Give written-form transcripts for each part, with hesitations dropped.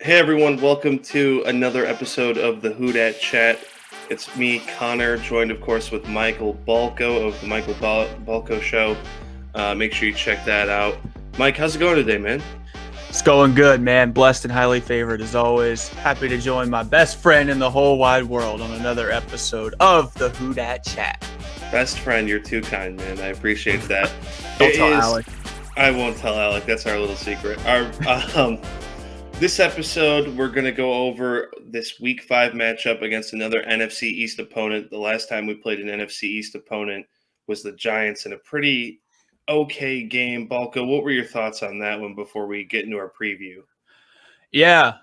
Hey everyone, welcome to another episode of the Who Dat Chat. It's me, Connor, joined of course with Michael Balco of the Michael Balco Show. Make sure you check that out. Mike, how's it going today, man? It's going good, man. Blessed and highly favored as always. Happy to join my best friend in the whole wide world on another episode of the Who Dat Chat. Best friend, you're too kind, man. I appreciate that. Don't tell Alec. I won't tell Alec. That's our little secret. This episode, we're going to go over this Week 5 matchup against another NFC East opponent. The last time we played an NFC East opponent was the Giants in a pretty okay game. Balco, what were your thoughts on that one before we get into our preview? Yeah,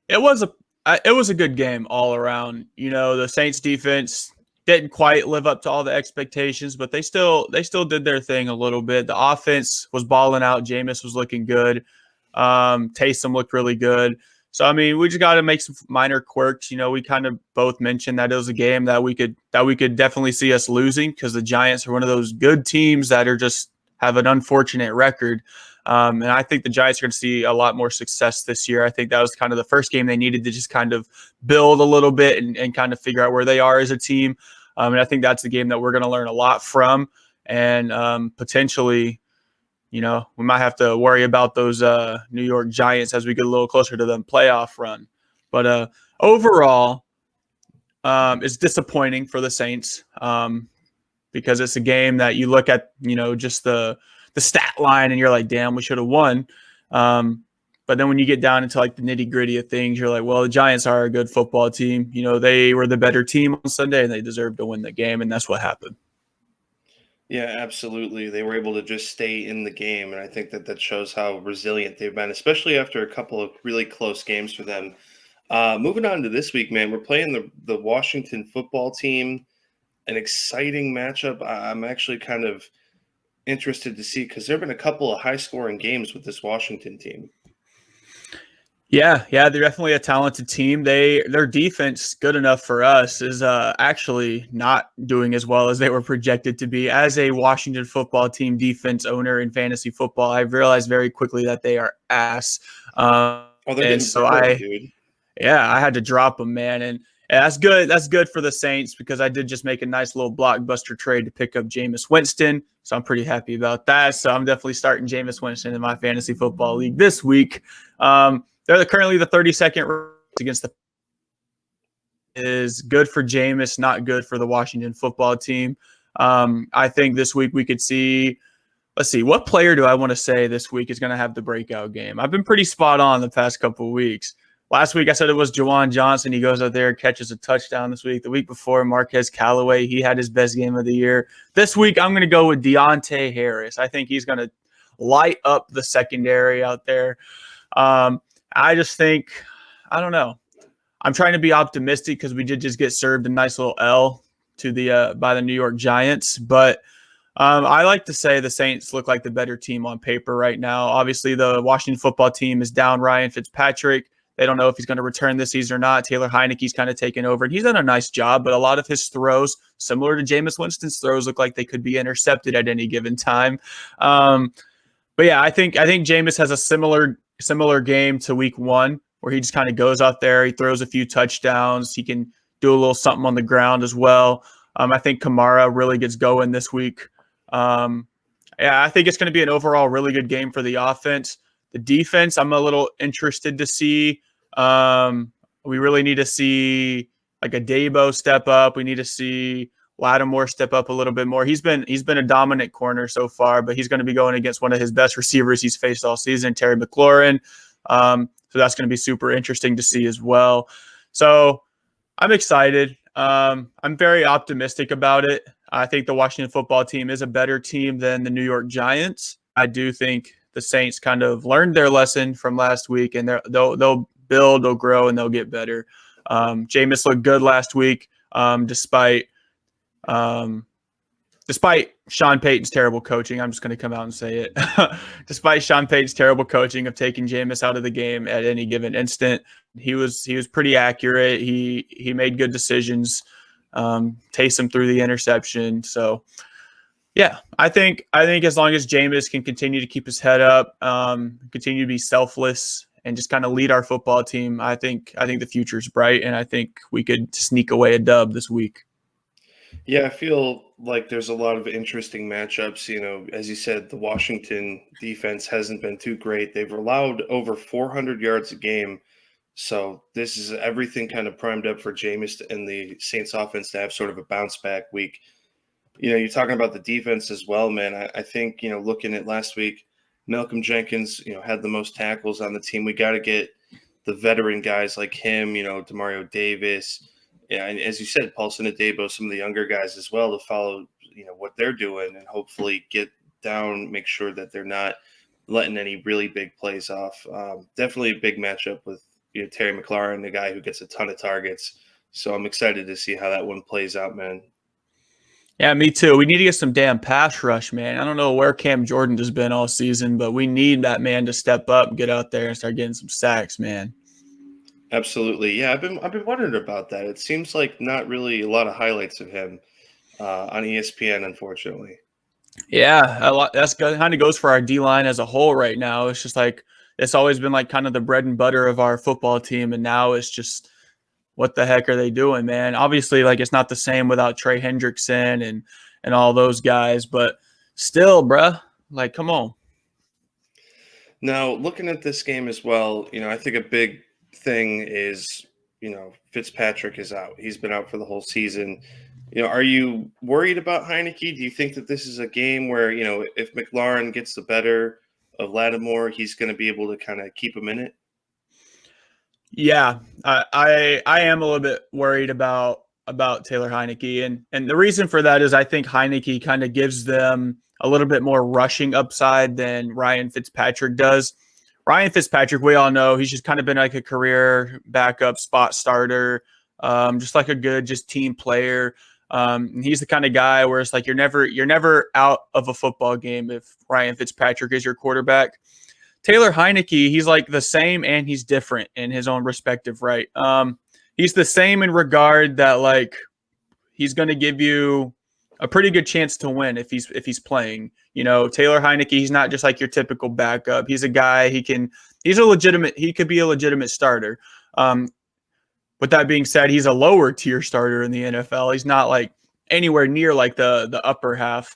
it was a good game all around. You know, the Saints defense didn't quite live up to all the expectations, but they still did their thing a little bit. The offense was balling out. Jameis was looking good. Taysom looked really good. So, I mean, we just got to make some minor quirks. You know, we kind of both mentioned that it was a game that we could definitely see us losing because the Giants are one of those good teams that are just have an unfortunate record. And I think the Giants are going to see a lot more success this year. I think that was kind of the first game they needed to just kind of build a little bit and kind of figure out where they are as a team. And I think that's the game that we're going to learn a lot from and potentially – you know, we might have to worry about those New York Giants as we get a little closer to the playoff run. But overall, it's disappointing for the Saints because it's a game that you look at, you know, just the stat line and you're like, damn, we should have won. But then when you get down into like the nitty gritty of things, you're like, well, the Giants are a good football team. You know, they were the better team on Sunday and they deserved to win the game. And that's what happened. Yeah, absolutely. They were able to just stay in the game, and I think that shows how resilient they've been, especially after a couple of really close games for them. Moving on to this week, man, we're playing the Washington football team, an exciting matchup. I'm actually kind of interested to see because there have been a couple of high-scoring games with this Washington team. Yeah, they're definitely a talented team. Their defense, good enough for us, is actually not doing as well as they were projected to be. As a Washington football team defense owner in fantasy football, I realized very quickly that they are ass. They're so dude. Yeah, I had to drop them, man, and that's good. That's good for the Saints because I did just make a nice little blockbuster trade to pick up Jameis Winston, so I'm pretty happy about that. So I'm definitely starting Jameis Winston in my fantasy football league this week. They're currently the 32nd against the is good for Jameis, not good for the Washington football team. I think this week we could see. Let's see, what player do I want to say this week is going to have the breakout game? I've been pretty spot on the past couple of weeks. Last week I said it was Juwan Johnson. He goes out there and catches a touchdown this week. The week before, Marquez Callaway, he had his best game of the year. This week I'm going to go with Deontay Harris. I think he's going to light up the secondary out there. I just think, I don't know. I'm trying to be optimistic because we did just get served a nice little L to by the New York Giants. But I like to say the Saints look like the better team on paper right now. Obviously, the Washington football team is down Ryan Fitzpatrick. They don't know if he's going to return this season or not. Taylor Heineke's kind of taken over. And he's done a nice job, but a lot of his throws, similar to Jameis Winston's throws, look like they could be intercepted at any given time. But yeah, I think Jameis has a similar game to week 1 where he just kind of goes out there. He throws a few touchdowns. He can do a little something on the ground as well. I think Kamara really gets going this week. Yeah, I think it's going to be an overall really good game for the offense. The defense, I'm a little interested to see. We really need to see like a Debo step up. We need to see Lattimore step up a little bit more. He's been a dominant corner so far, but he's going to be going against one of his best receivers he's faced all season, Terry McLaurin. So that's going to be super interesting to see as well. So I'm excited. I'm very optimistic about it. I think the Washington football team is a better team than the New York Giants. I do think the Saints kind of learned their lesson from last week, and they'll build, they'll grow, and they'll get better. Jameis looked good last week, despite Sean Payton's terrible coaching. I'm just going to come out and say it. Despite Sean Payton's terrible coaching of taking Jameis out of the game at any given instant, he was pretty accurate. He made good decisions. Taysom threw the interception. So, yeah, I think as long as Jameis can continue to keep his head up, continue to be selfless, and just kind of lead our football team, I think the future's bright, and I think we could sneak away a dub this week. Yeah, I feel like there's a lot of interesting matchups. As you said, the Washington defense hasn't been too great. They've allowed over 400 yards a game. So this is everything kind of primed up for Jameis and the Saints offense to have sort of a bounce back week. You're talking about the defense as well, man. I think, looking at last week, Malcolm Jenkins, had the most tackles on the team. We got to get the veteran guys like him, Demario Davis. Yeah, and as you said, Paulson Adebo, some of the younger guys as well to follow, what they're doing and hopefully get down, make sure that they're not letting any really big plays off. Definitely a big matchup with, Terry McLaurin, the guy who gets a ton of targets. So I'm excited to see how that one plays out, man. Yeah, me too. We need to get some damn pass rush, man. I don't know where Cam Jordan has been all season, but we need that man to step up, get out there, and start getting some sacks, man. Absolutely. Yeah, I've been wondering about that. It seems like not really a lot of highlights of him on ESPN, unfortunately. Yeah, a lot. That's kind of goes for our D line as a whole right now. It's just like it's always been like kind of the bread and butter of our football team, and now it's just what the heck are they doing, man? Obviously, like it's not the same without Trey Hendrickson and all those guys, but still, bruh, like come on. Now, looking at this game as well, I think a big thing is, Fitzpatrick is out. He's been out for the whole season. Are you worried about Heineke? Do you think that this is a game where, if McLaurin gets the better of Lattimore, he's going to be able to kind of keep him in it? Yeah, I am a little bit worried about Taylor Heineke, and the reason for that is I think Heineke kind of gives them a little bit more rushing upside than Ryan Fitzpatrick does. Ryan Fitzpatrick, we all know he's just kind of been like a career backup spot starter, just like a good just team player. And he's the kind of guy where it's like you're never out of a football game if Ryan Fitzpatrick is your quarterback. Taylor Heineke, he's like the same and he's different in his own respective right. He's the same in regard that like he's going to give you a pretty good chance to win if he's playing. Taylor Heineke, he's not just like your typical backup. He's a guy he could be a legitimate starter. With that being said, he's a lower tier starter in the NFL. He's not like anywhere near like the upper half.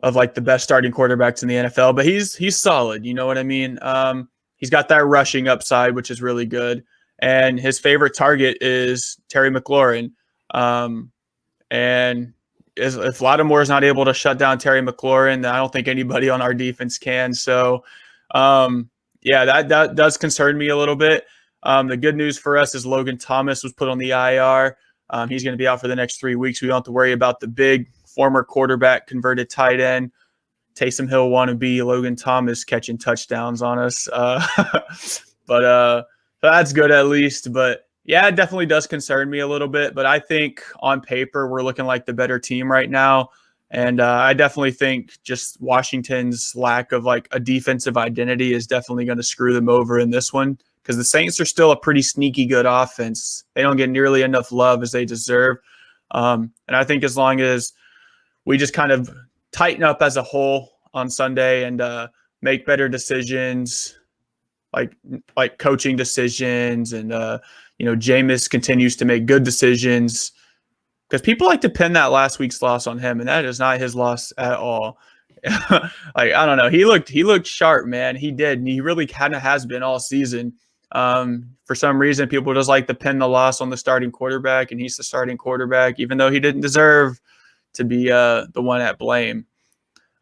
Of like the best starting quarterbacks in the NFL, but he's solid. You know what I mean? He's got that rushing upside, which is really good. And his favorite target is Terry McLaurin. And if Lattimore is not able to shut down Terry McLaurin, then I don't think anybody on our defense can. So, yeah, that does concern me a little bit. The good news for us is Logan Thomas was put on the IR. He's going to be out for the next 3 weeks. We don't have to worry about the big former quarterback converted tight end Taysom Hill wannabe Logan Thomas catching touchdowns on us. But that's good at least. But yeah, it definitely does concern me a little bit. But I think on paper, we're looking like the better team right now. And I definitely think just Washington's lack of like a defensive identity is definitely going to screw them over in this one because the Saints are still a pretty sneaky good offense. They don't get nearly enough love as they deserve. And I think as long as we just kind of tighten up as a whole on Sunday and make better decisions, like coaching decisions, and Jameis continues to make good decisions because people like to pin that last week's loss on him, and that is not his loss at all. Like I don't know, he looked sharp, man. He did, and he really kind of has been all season. For some reason, people just like to pin the loss on the starting quarterback, and he's the starting quarterback, even though he didn't deserve to be the one at blame.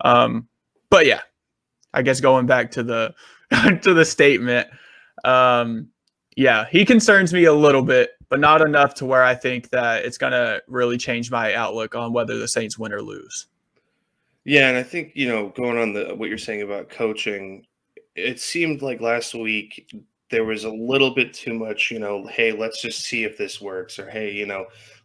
But yeah, I guess going back to the to the statement, yeah, he concerns me a little bit, but not enough to where I think that it's gonna really change my outlook on whether the Saints win or lose. Yeah, and I think, going on what you're saying about coaching, it seemed like last week there was a little bit too much, hey, let's just see if this works, or hey,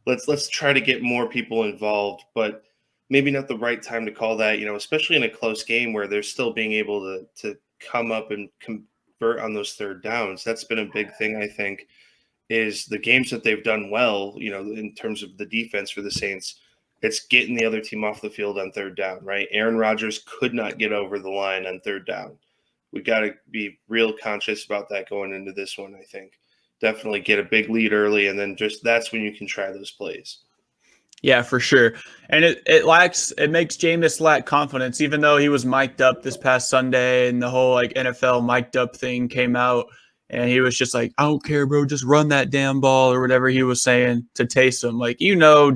let's try to get more people involved, but maybe not the right time to call that, especially in a close game where they're still being able to come up and convert on those third downs. That's been a big thing, I think, is the games that they've done well, in terms of the defense for the Saints, it's getting the other team off the field on third down, right? Aaron Rodgers could not get over the line on third down. we got to be real conscious about that going into this one. I think definitely get a big lead early, and then just that's when you can try those plays. Yeah, for sure. And it makes Jameis lack confidence, even though he was mic'd up this past Sunday and the whole like NFL mic'd up thing came out. And he was just like, I don't care, bro, just run that damn ball or whatever he was saying to Taysom. Like,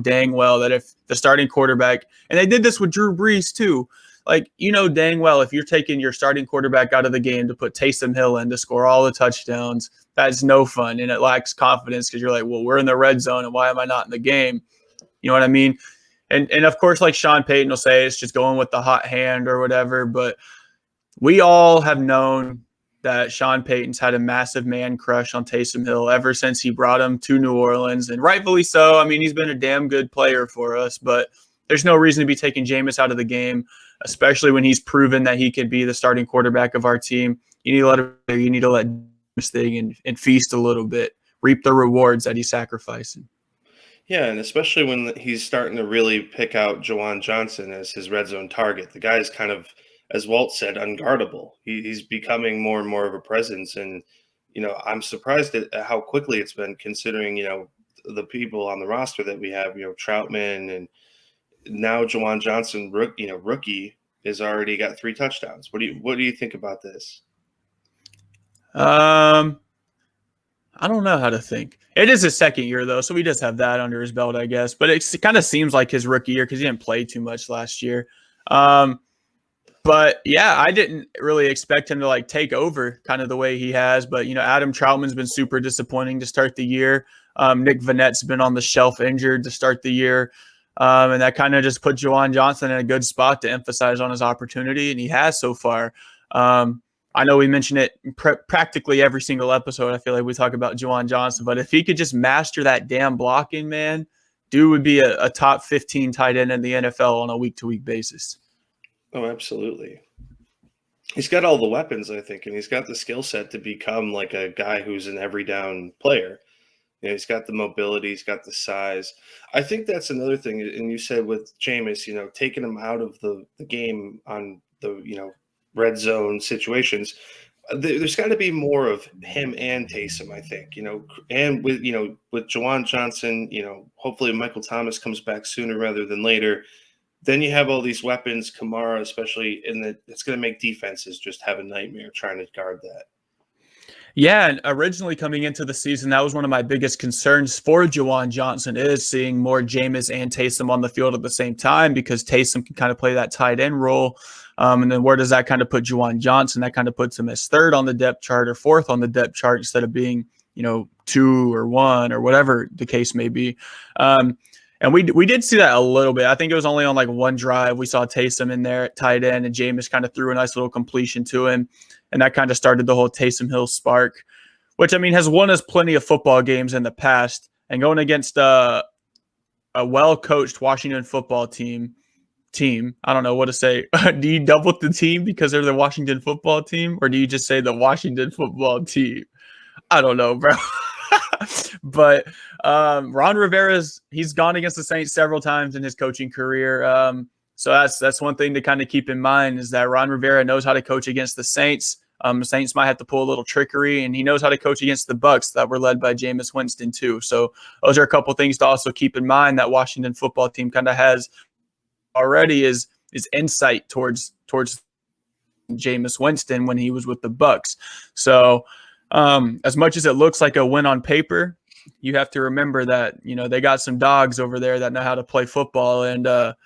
dang well that if the starting quarterback, and they did this with Drew Brees too, like, dang well if you're taking your starting quarterback out of the game to put Taysom Hill in to score all the touchdowns, that's no fun. And it lacks confidence because you're like, well, we're in the red zone and why am I not in the game? You know what I mean? And of course, like Sean Payton will say, it's just going with the hot hand or whatever. But we all have known that Sean Payton's had a massive man crush on Taysom Hill ever since he brought him to New Orleans, and rightfully so. I mean, he's been a damn good player for us, but there's no reason to be taking Jameis out of the game, especially when he's proven that he could be the starting quarterback of our team. You need to let this thing and feast a little bit, reap the rewards that he's sacrificing. Yeah, and especially when he's starting to really pick out Jawan Johnson as his red zone target. The guy's kind of, as Walt said, unguardable. He's becoming more and more of a presence. And, I'm surprised at how quickly it's been considering, the people on the roster that we have, Troutman and now Jawan Johnson, rookie, has already got 3 touchdowns. What do you think about this? I don't know how to think. It is his second year, though, so he does have that under his belt, I guess. But it kind of seems like his rookie year because he didn't play too much last year. But, yeah, I didn't really expect him to, like, take over kind of the way he has. But, Adam Troutman's been super disappointing to start the year. Nick Vanette's been on the shelf injured to start the year. And that kind of just put Jawan Johnson in a good spot to emphasize on his opportunity, and he has so far. I know we mention it practically every single episode. I feel like we talk about Jawan Johnson, but if he could just master that damn blocking, man, dude would be a top 15 tight end in the NFL on a week-to-week basis. Oh, absolutely. He's got all the weapons, I think, and he's got the skill set to become like a guy who's an every down player. He's got the mobility, he's got the size. I think that's another thing. And you said with Jameis, taking him out of the game on the, red zone situations, there's got to be more of him and Taysom, I think, and with Jawan Johnson, hopefully Michael Thomas comes back sooner rather than later. Then you have all these weapons, Kamara, especially, and it's going to make defenses just have a nightmare trying to guard that. Yeah, and originally coming into the season, that was one of my biggest concerns for Jawan Johnson is seeing more Jameis and Taysom on the field at the same time because Taysom can kind of play that tight end role. And then where does that kind of put Jawan Johnson? That kind of puts him as 3rd on the depth chart or 4th on the depth chart instead of being, 2 or 1 or whatever the case may be. And we did see that a little bit. I think it was only on like one drive. We saw Taysom in there at tight end, and Jameis kind of threw a nice little completion to him. And that kind of started the whole Taysom Hill spark, which, I mean, has won us plenty of football games in the past. And going against a well-coached Washington football team, I don't know what to say. Do you double the team because they're the Washington football team? Or do you just say the Washington football team? I don't know, bro. But Ron Rivera's he's gone against the Saints several times in his coaching career. So that's one thing to kind of keep in mind is that Ron Rivera knows how to coach against the Saints. The Saints might have to pull a little trickery, and he knows how to coach against the Bucs that were led by Jameis Winston too. So those are a couple things to also keep in mind that Washington football team kind of has already is insight towards Jameis Winston when he was with the Bucs. So as much as it looks like a win on paper, you have to remember that, they got some dogs over there that know how to play football. And a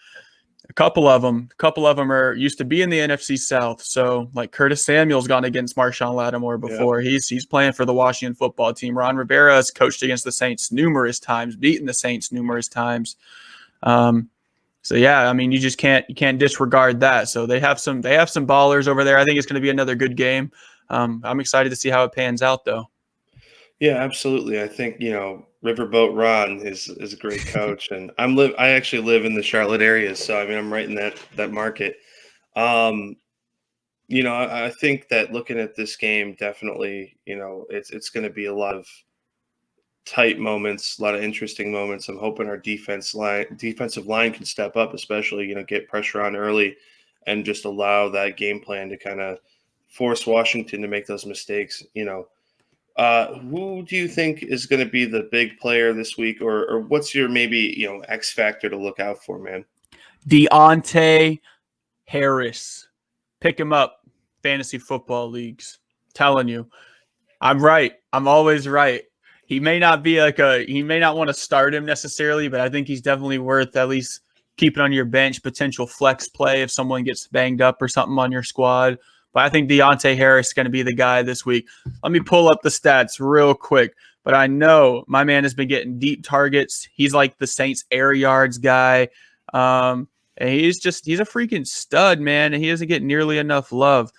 couple of them are used to be in the NFC South. So like Curtis Samuel's gone against Marshawn Lattimore before. Yeah. He's playing for the Washington football team. Ron Rivera has coached against the Saints numerous times, beaten the Saints numerous times. So yeah, I mean, you can't disregard that. So they have some ballers over there. I think it's going to be another good game. I'm excited to see how it pans out, though. Yeah, absolutely. I think Riverboat Ron is a great coach, and I actually live in the Charlotte area, so I mean I'm right in that market. I think that looking at this game, definitely, it's going to be a lot of tight moments, a lot of interesting moments. I'm hoping our defensive line can step up, especially get pressure on early, and just allow that game plan to kind of force Washington to make those mistakes. Who do you think is going to be the big player this week, or what's your maybe X factor to look out for, man? Deontay Harris. Pick him up. Fantasy football leagues. Telling you. I'm right. I'm always right. He may not want to start him necessarily, but I think he's definitely worth at least keeping on your bench, potential flex play if someone gets banged up or something on your squad. But I think Deontay Harris is going to be the guy this week. Let me pull up the stats real quick. But I know my man has been getting deep targets. He's like the Saints air yards guy. And he's a freaking stud, man. And he doesn't get nearly enough love.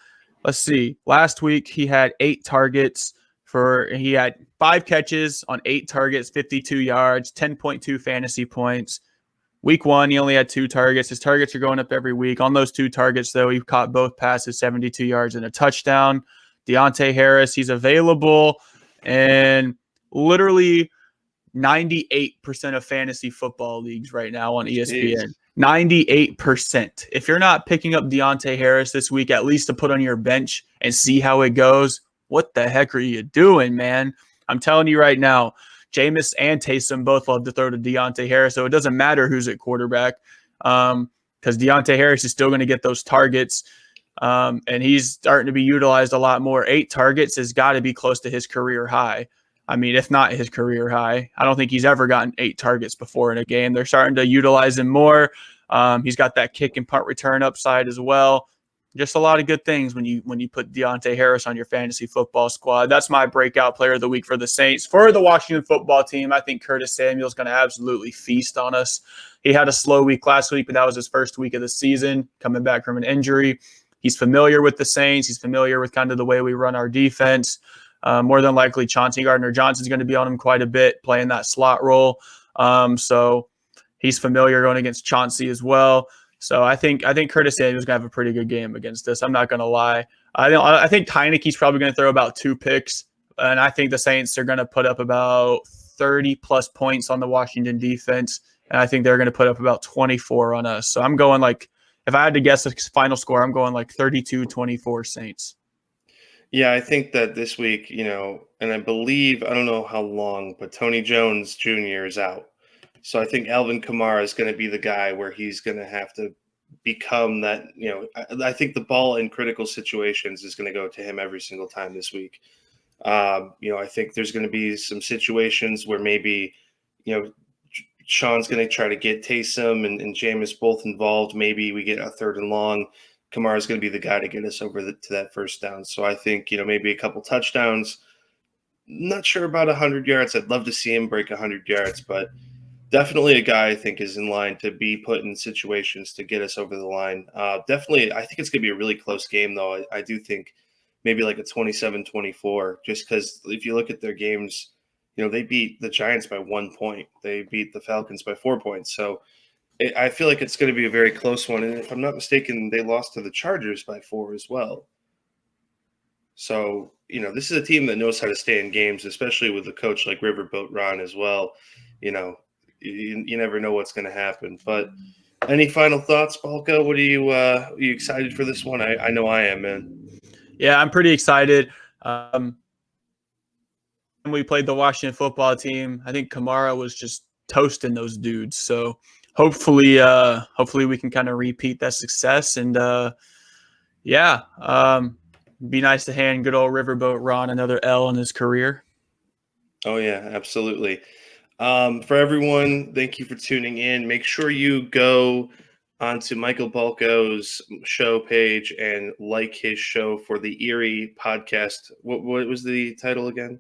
Let's see. Last week he had 8 targets he had 5 catches on 8 targets, 52 yards, 10.2 fantasy points. Week 1, he only had 2 targets. His targets are going up every week. On those 2 targets, though, he caught both passes, 72 yards and a touchdown. Deontay Harris, he's available in literally 98% of fantasy football leagues right now on ESPN. Jeez. 98%. If you're not picking up Deontay Harris this week, at least to put on your bench and see how it goes, what the heck are you doing, man? I'm telling you right now, Jameis and Taysom both love to throw to Deontay Harris, so it doesn't matter who's at quarterback because Deontay Harris is still going to get those targets, and he's starting to be utilized a lot more. 8 targets has got to be close to his career high. I mean, if not his career high. I don't think he's ever gotten 8 targets before in a game. They're starting to utilize him more. He's got that kick and punt return upside as well. Just a lot of good things when you put Deontay Harris on your fantasy football squad. That's my breakout player of the week for the Saints. For the Washington football team, I think Curtis Samuel's going to absolutely feast on us. He had a slow week last week, but that was his first week of the season, coming back from an injury. He's familiar with the Saints. He's familiar with kind of the way we run our defense. More than likely, Chauncey Gardner-Johnson's going to be on him quite a bit, playing that slot role. So he's familiar going against Chauncey as well. So I think Curtis Samuel's going to have a pretty good game against us. I'm not going to lie. I think Heineke's probably going to throw about 2 picks, and I think the Saints are going to put up about 30-plus points on the Washington defense, and I think they're going to put up about 24 on us. So I'm going if I had to guess the final score, I'm going 32-24 Saints. Yeah, I think that this week, and I don't know how long, but Tony Jones Jr. is out. So I think Alvin Kamara is going to be the guy where he's going to have to become that, I think the ball in critical situations is going to go to him every single time this week. I think there's going to be some situations where maybe, Sean's going to try to get Taysom and Jameis both involved. Maybe we get a 3rd and long. Kamara's going to be the guy to get us over to that first down. So I think, maybe a couple touchdowns. Not sure about 100 yards. I'd love to see him break 100 yards, but definitely a guy I think is in line to be put in situations to get us over the line. Definitely, I think it's going to be a really close game, though. I do think maybe like a 27-24, just because if you look at their games, they beat the Giants by 1 point. They beat the Falcons by 4 points. So I feel like it's going to be a very close one. And if I'm not mistaken, they lost to the Chargers by 4 as well. So, this is a team that knows how to stay in games, especially with a coach like Riverboat Ron as well. You never know what's going to happen. But any final thoughts, Balco? What are you excited for this one? I know I am, man. Yeah, I'm pretty excited. When we played the Washington football team, I think Kamara was just toasting those dudes. So hopefully we can kind of repeat that success. And be nice to hand good old Riverboat Ron another L in his career. Oh yeah, absolutely. For everyone, thank you for tuning in. Make sure you go onto Michael Balco's show page and like his show for the Erie podcast. What was the title again?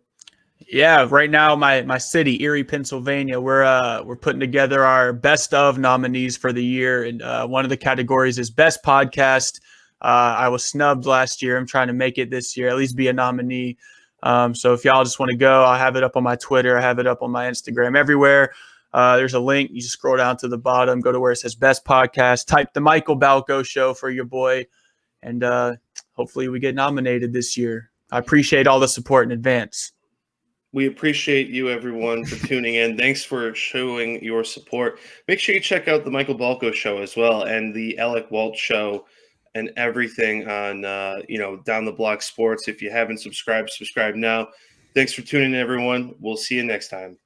Yeah, right now my city, Erie, Pennsylvania, we're putting together our best of nominees for the year, and one of the categories is best podcast. I was snubbed last year. I'm trying to make it this year, at least be a nominee. So if y'all just want to go, I'll have it up on my Twitter. I have it up on my Instagram, everywhere. There's a link. You just scroll down to the bottom, go to where it says best podcast, type the Michael Balco show for your boy, and hopefully we get nominated this year. I appreciate all the support in advance. We appreciate you, everyone, for tuning in. Thanks for showing your support. Make sure you check out the Michael Balco show as well and the Alec Walt show and everything on Down the Block Sports. If you haven't subscribed, subscribe now. Thanks for tuning in, everyone. We'll see you next time.